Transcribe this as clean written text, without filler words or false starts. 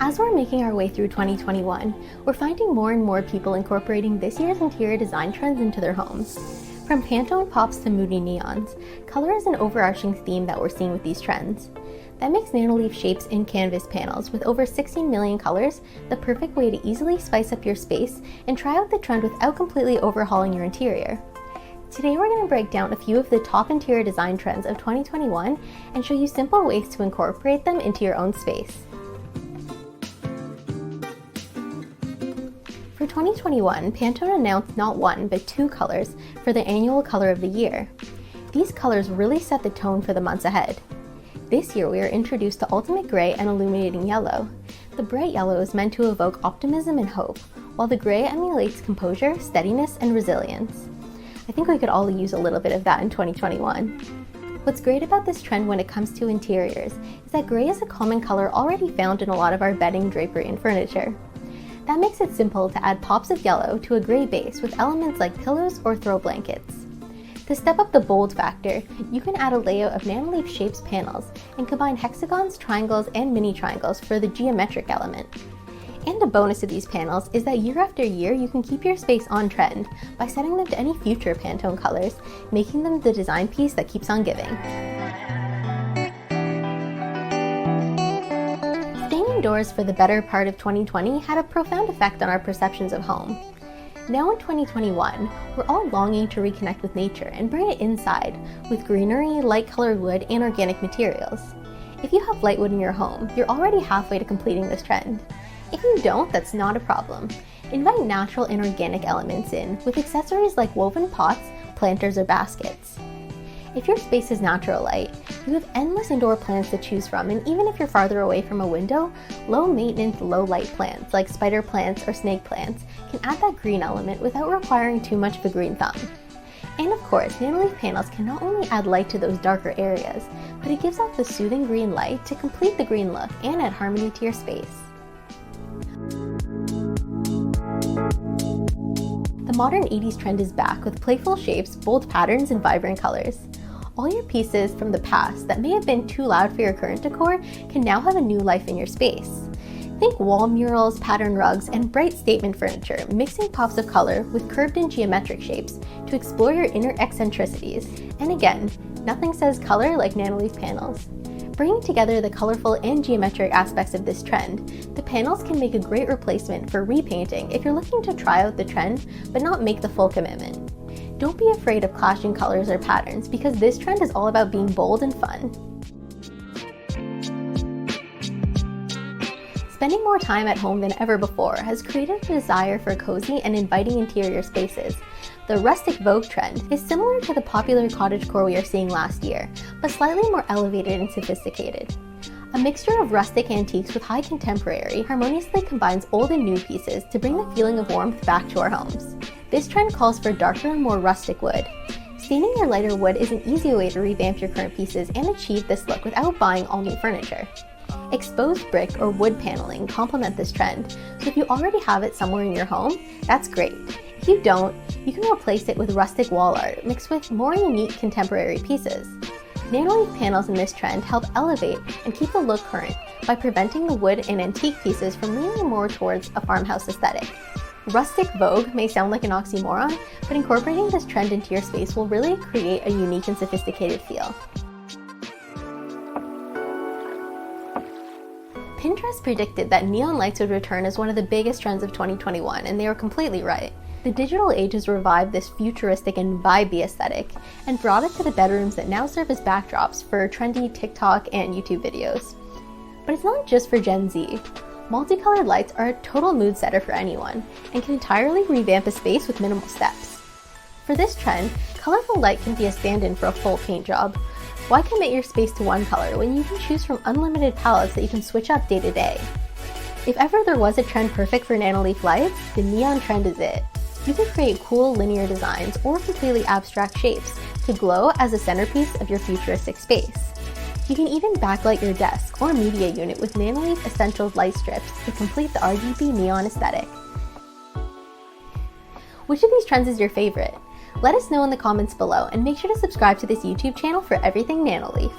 As we're making our way through 2021, we're finding more and more people incorporating this year's interior design trends into their homes. From Pantone pops to moody neons, color is an overarching theme that we're seeing with these trends. That makes Nanoleaf shapes in canvas panels with over 16 million colors the perfect way to easily spice up your space and try out the trend without completely overhauling your interior. Today we're going to break down a few of the top interior design trends of 2021 and show you simple ways to incorporate them into your own space. For 2021, Pantone announced not one, but two colors for the annual color of the year. These colors really set the tone for the months ahead. This year we are introduced to Ultimate Gray and Illuminating Yellow. The bright yellow is meant to evoke optimism and hope, while the gray emulates composure, steadiness, and resilience. I think we could all use a little bit of that in 2021. What's great about this trend when it comes to interiors is that gray is a common color already found in a lot of our bedding, drapery, and furniture. That makes it simple to add pops of yellow to a gray base with elements like pillows or throw blankets. To step up the bold factor, you can add a layout of Nanoleaf shapes panels and combine hexagons, triangles, and mini triangles for the geometric element. And a bonus to these panels is that year after year you can keep your space on trend by setting them to any future Pantone colors, making them the design piece that keeps on giving. Indoors for the better part of 2020 had a profound effect on our perceptions of home. Now in 2021, we're all longing to reconnect with nature and bring it inside with greenery, light-colored wood, and organic materials. If you have light wood in your home, you're already halfway to completing this trend. If you don't, that's not a problem. Invite natural and organic elements in with accessories like woven pots, planters, or baskets. If your space is natural light, you have endless indoor plants to choose from, and even if you're farther away from a window, low-maintenance, low-light plants like spider plants or snake plants can add that green element without requiring too much of a green thumb. And of course, Nanoleaf panels can not only add light to those darker areas, but it gives off the soothing green light to complete the green look and add harmony to your space. The modern 80s trend is back with playful shapes, bold patterns, and vibrant colors. All your pieces from the past that may have been too loud for your current decor can now have a new life in your space. Think wall murals, pattern rugs, and bright statement furniture, mixing pops of color with curved and geometric shapes to explore your inner eccentricities. And again, nothing says color like Nanoleaf panels. Bringing together the colorful and geometric aspects of this trend, the panels can make a great replacement for repainting if you're looking to try out the trend but not make the full commitment. Don't be afraid of clashing colors or patterns because this trend is all about being bold and fun. Spending more time at home than ever before has created a desire for cozy and inviting interior spaces. The Rustic Vogue trend is similar to the popular cottagecore we are seeing last year, but slightly more elevated and sophisticated. A mixture of rustic antiques with high contemporary harmoniously combines old and new pieces to bring the feeling of warmth back to our homes. This trend calls for darker and more rustic wood. Staining your lighter wood is an easy way to revamp your current pieces and achieve this look without buying all new furniture. Exposed brick or wood paneling complement this trend, so if you already have it somewhere in your home, that's great. If you don't, you can replace it with rustic wall art mixed with more unique contemporary pieces. Nanoleaf panels in this trend help elevate and keep the look current by preventing the wood and antique pieces from leaning more towards a farmhouse aesthetic. Rustic Vogue may sound like an oxymoron, but incorporating this trend into your space will really create a unique and sophisticated feel. Pinterest predicted that neon lights would return as one of the biggest trends of 2021, and they were completely right. The digital age has revived this futuristic and vibey aesthetic and brought it to the bedrooms that now serve as backdrops for trendy TikTok and YouTube videos. But it's not just for Gen Z. Multicolored lights are a total mood setter for anyone and can entirely revamp a space with minimal steps. For this trend, colorful light can be a stand-in for a full paint job. Why commit your space to one color when you can choose from unlimited palettes that you can switch up day to day? If ever there was a trend perfect for Nanoleaf lights, the neon trend is it. You can create cool linear designs or completely abstract shapes to glow as a centerpiece of your futuristic space. You can even backlight your desk or media unit with Nanoleaf Essentials light strips to complete the RGB neon aesthetic. Which of these trends is your favorite? Let us know in the comments below and make sure to subscribe to this YouTube channel for everything Nanoleaf.